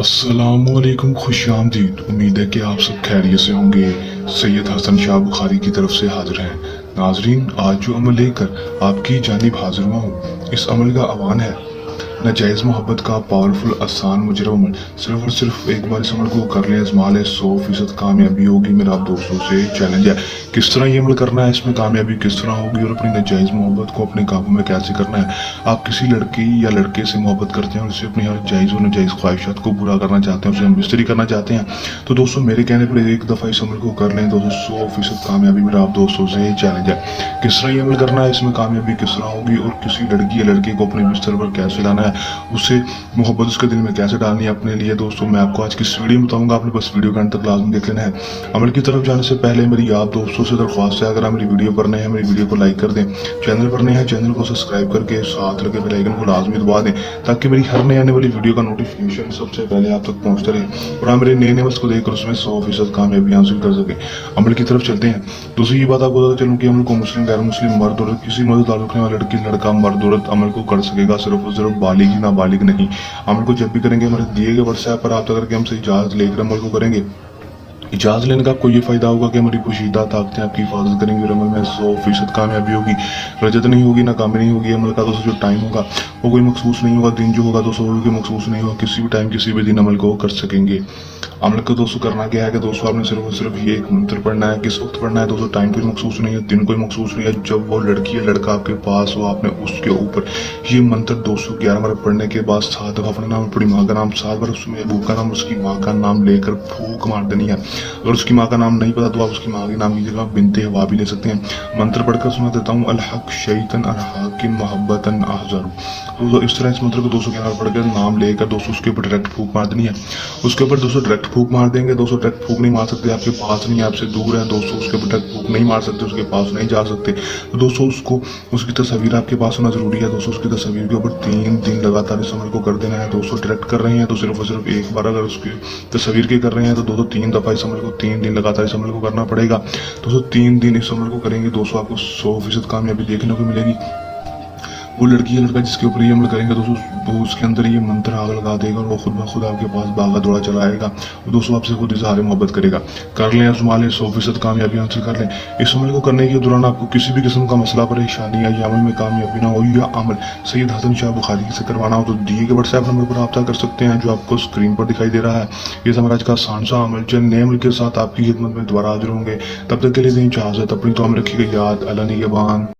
अस्सलामुअलैकुम, खुशामदीद। उम्मीद है कि आप सब खैरियत से होंगे। सैयद हसन शाह बुखारी की तरफ से हाजिर हैं। नाजरीन, आज जो अमल लेकर आपकी जानिब हाजिर हुआ हूँ, इस अमल का आह्वान है नाजायज़ मोहब्बत का पावरफुल आसान मुजरब अमल। सिर्फ और सिर्फ एक बार इस अमल को कर लें, आजमा लें, 100% कामयाबी होगी। मेरा आप दोस्तों से चैलेंज है, किस तरह ये अमल करना है, इसमें कामयाबी किस तरह होगी और अपनी नाजायज़ मोहब्बत को अपने काबू में कैसे करना है। आप किसी लड़की या लड़के से मोहब्बत करते हैं और उससे अपनी हर जायज़ और नाजायज़ ख्वाहिशात को पूरा करना चाहते हैं, उसे हम मिस्त्री करना चाहते हैं, तो दोस्तों मेरे कहने पर एक दफ़ा इस अमल को कर लें दोस्तों, 100% कामयाबी मेरा आप दोस्तों से चैलेंज है। किस तरह ये अमल करना है, इसमें कामयाबी किस तरह होगी और किसी लड़की या लड़के को अपने बिस्तर पर कैसे लाना है, उससे मोहब्बत उसके दिल में कैसे डालनी है अपने लिए, दोस्तों मैं आपको आज की इस वीडियो में बताऊंगा। आपने बस वीडियो के अंत तक लाजमी देख लेना है। अमल की तरफ जाने से पहले मेरी आप दोस्तों से दरख्वास्त है, अगर आप मेरी वीडियो पर नए हैं, मेरी वीडियो को लाइक कर दें, चैनल पर नए हैं चैनल को सब्सक्राइब करके साथ लगे बेल आइकन को लाजमी दबा दें, ताकि मेरी हर नए आने वाली वीडियो का नोटिफिकेशन सबसे पहले आप तक पहुंचता रहे और आप मेरे नए नए को देखकर उसमें 100% कामयाबी हासिल कर सके। अमल की तरफ चलते हैं। दूसरी ये बात आपको बता चलूँ कि अमल को मुस्लिम, गैर मुस्लिम, मर्द औरत, किसी मर्द ताल्लुक रखने वाला लड़की, लड़का, मर्द औरत अमल को कर सकेगा, सिर्फ और सिर्फ बालिग नाबालिग नहीं। अमल को जब भी करेंगे हमारे दिए गए व्हाट्सएप पर आप करके हमसे इजाज़त लेकर अमल को करेंगे। इजाज़त लेने का आपको ये फ़ायदा होगा कि हमारी पोशीदा ताकतें आपकी हिफाजत करेंगी और अमल में 100% कामयाबी होगी, रजत नहीं होगी, नाकामी नहीं होगी। अमल का दोस्तों जो टाइम होगा वो कोई मखसूस नहीं होगा, दिन जो होगा दोस्तों वो कोई मखसूस नहीं होगा, किसी भी टाइम किसी भी दिन अमल को कर सकेंगे। अमल को दोस्तों करना क्या है कि दोस्तों आपने सिर्फ और सिर्फ ये एक मंत्र पढ़ना है। किस वक्त पढ़ना है दोस्तों, टाइम कोई मखसूस नहीं है, दिन कोई मखसूस नहीं है। जब वो लड़की या लड़का आपके पास हो, आपने उसके ऊपर ये मंत्र 211 बार पढ़ने के बाद 7 दफ़ा अपना नाम, अपनी माँ का नाम 7 बार, उसमें अबू का नाम, उसकी माँ का नाम लेकर फूंक मार देनी है। अगर उसकी माँ का नाम नहीं पता तो आप उसकी माँ के नाम की जगह बिनते हवा भी ले सकते हैं। मंत्र पढ़कर सुना देता हूँ, अल हक शैतन अल हाकिम मोहब्बतन अहज़रू। दोस्तों इस तरह इस मंत्र को 211 बार पढ़कर नाम लेकर दोस्तों उसके ऊपर डायरेक्ट फूंक मार देनी है। उसके ऊपर दोस्तों डायरेक्ट फूंक मार देंगे। दोस्तों डायरेक्ट फूंक नहीं मार सकते, आपके पास नहीं, आपसे दूर है दोस्तों, उसके ऊपर डायरेक्ट फूंक नहीं मार सकते, उसके पास नहीं जा सकते। तो दोस्तों उसको, उसकी तस्वीर आपके पास होना जरूरी है। दोस्तों उसकी तस्वीर के ऊपर 3 दिन लगातार इस अमल को कर देना है। दोस्तों डायरेक्ट कर रहे हैं तो सिर्फ और सिर्फ एक बार, अगर उसकी तस्वीर के कर रहे हैं तो दोस्तों 3 दफ़ा इस अमल को 3 दिन लगातार इस अमल को करना पड़ेगा। दोस्तों 3 दिन इस अमल को करेंगे दोस्तों, आपको 100% कामयाबी देखने को मिलेगी। वो लड़की या लड़का जिसके ऊपर ये अमल करेंगे दोस्तों, वो उसके अंदर ये मंत्र आग लगा देगा और वो खुद ब खुद आपके पास भागा दौड़ा चला आएगा। दोस्तों आपसे खुद इजहार मोहब्बत करेगा। कर लें, आजमा लें, 100% कामयाबी हासिल कर लें। इस अमल को करने के दौरान आपको किसी भी किस्म का मसला, परेशानी या अमल में कामयाबी ना हो, या अमल सैयद हसन शाह बुखारी से करवाना हो तो दिए गए व्हाट्सएप नंबर पर रब्ता कर सकते हैं, जो आपको स्क्रीन पर दिखाई दे रहा है। ये हमारा आज का आसान सा अमल। चल नए अमल के साथ आपकी खिदमत में दोबारा हाजिर होंगे। तब तक के लिए दें इजाज़त। अपनी तो हम रखिएगा याद। अल्लाह निगहबान।